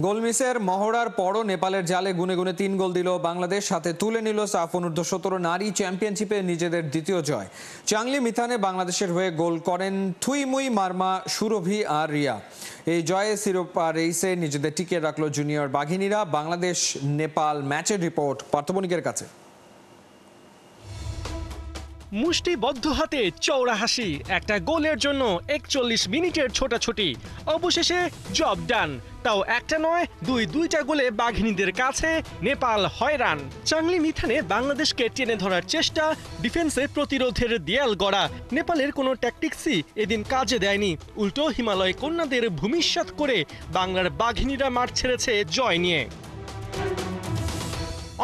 গোল মিসের মহড়ার পরও নেপালের জালে গুনে গুনে 3 গোল দিল বাংলাদেশ। সাথে তুলে নিল সাফ অনূর্ধ্ব-17 নারী চ্যাম্পিয়নশিপে নিজেদের দ্বিতীয় জয়। চাংলি মিথানে বাংলাদেশের হয়ে গোল করেন থুইমুই মারমা, সুরভি আর রিয়া। এই জয়ে শিরোপা রেসে নিজেদের টিকিয়ে রাখলো জুনিয়র বাঘিনীরা। বাংলাদেশ নেপাল ম্যাচের রিপোর্ট পার্থবণিকের কাছে। মুষ্টিবদ্ধ হাতে চওড়া হাসি, একটা গোলের জন্য 41 মিনিটের ছোটাছুটি, অবশেষে জব ডান। তাও একটা নয়, দুইটা গোলে বাঘিনীদের কাছে নেপাল হয়রান। চাংলি মিথানে বাংলাদেশকে টেনে ধরার চেষ্টা, ডিফেন্সে প্রতিরোধের দেয়াল গড়া। নেপালের কোনো ট্যাকটিক্সই এদিন কাজে দেয়নি, উল্টো হিমালয় কন্যাদের ভূমিষ্যাৎ করে বাংলার বাঘিনীরা মাঠ ছেড়েছে জয় নিয়ে।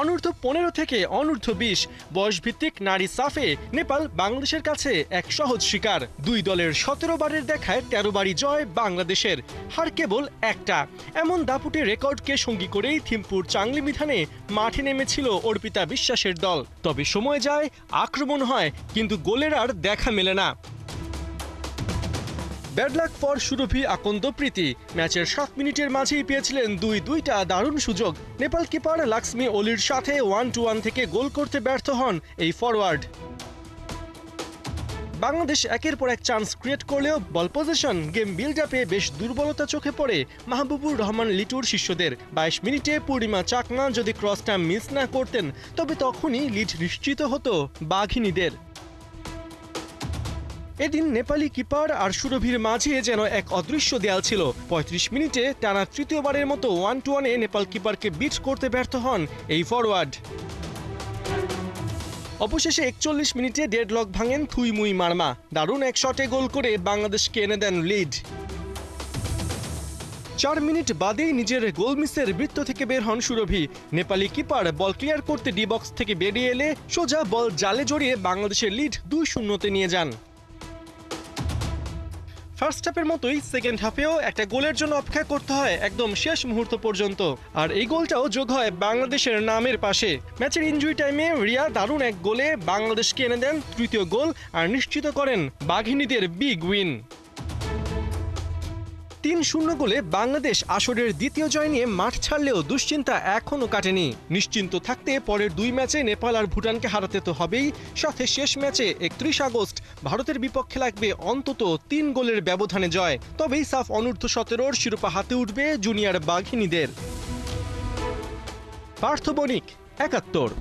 অনূর্ধ্ব-15 থেকে অনূর্ধ্ব-20 বয়সভিত্তিক নারী সাফে নেপাল বাংলাদেশের কাছে এক সহজ শিকার। দুই দলের 17 বারের দেখায় 13 বারই জয় বাংলাদেশের, হার কেবল একটা। এমন দাপুটে রেকর্ডকে সঙ্গী করেই থিম্পুর চাংলি মিথানে মাঠে নেমেছিল অর্পিতা বিশ্বাসের দল। তবে সময় যায়, আক্রমণ হয়, কিন্তু গোলের আর দেখা মেলে না। ব্যাড লাক ফর সুরভি আকন্দ প্রীতি। ম্যাচের 7 মিনিটের মাঝেই পেয়েছিলেন দুইটা দারুণ সুযোগ। নেপাল কিপার লাক্সমি ওলির সাথে 1-1 থেকে গোল করতে ব্যর্থ হন এই ফরওয়ার্ড। বাংলাদেশ একের পর এক চান্স ক্রিয়েট করলেও বল পজিশন, গেম বিল্ড আপে বেশ দুর্বলতা চোখে পড়ে মাহবুবুর রহমান লিটুর শিষ্যদের। 22 মিনিটে পূর্ণিমা চাকমা যদি ক্রসটা মিস না করতেন, তবে তখনই লিড নিশ্চিত হতো বাঘিনীদের। এদিন নেপালি কিপার আর সুরভির মাঝে যেন এক অদৃশ্য দেয়াল ছিল। 35 মিনিটে টানা তৃতীয়বারের মতো 1-1-এ নেপাল কিপারকে বিট করতে ব্যর্থ হন এই ফরওয়ার্ড। অবশেষে 41 মিনিটে ডেডলক ভাঙেন থুইমুই মারমা। দারুণ এক শটে গোল করে বাংলাদেশকে এনে দেন লিড। 4 মিনিট বাদেই নিজের গোল মিসের বৃত্ত থেকে বের হন সুরভি। নেপালি কিপার বল ক্লিয়ার করতে ডি বক্স থেকে বেরিয়ে এলে সোজা বল জালে জড়িয়ে বাংলাদেশের লিড 2-0-তে নিয়ে যান। ফার্স্ট হাফের মতোই সেকেন্ড হাফেও একটা গোলের জন্য অপেক্ষা করতে হয় একদম শেষ মুহূর্ত পর্যন্ত, আর এই গোলটাও যোগ হয় বাংলাদেশের নামের পাশে। ম্যাচের ইনজুরি টাইমে রিয়া দারুণ এক গোলে বাংলাদেশকে এনে দেন তৃতীয় গোল আর নিশ্চিত করেন বাঘিনীদের বিগ উইন। 3-0 গোলে বাংলাদেশ আসরের দ্বিতীয় জয় নিয়ে মাঠ ছাড়লেও দুশ্চিন্তা এখনও কাটেনি। নিশ্চিন্ত থাকতে পরের 2 ম্যাচে নেপাল আর ভুটানকে হারাতে তো হবেই, সাথে শেষ ম্যাচে 31 আগস্ট ভারতের বিপক্ষে লাগবে অন্তত 3 গোলের ব্যবধানে জয়। তবেই সাফ অনূর্ধ্ব-17 শিরোপা হাতে উঠবে জুনিয়র বাঘিনীদের। পার্থ বণিক, 71।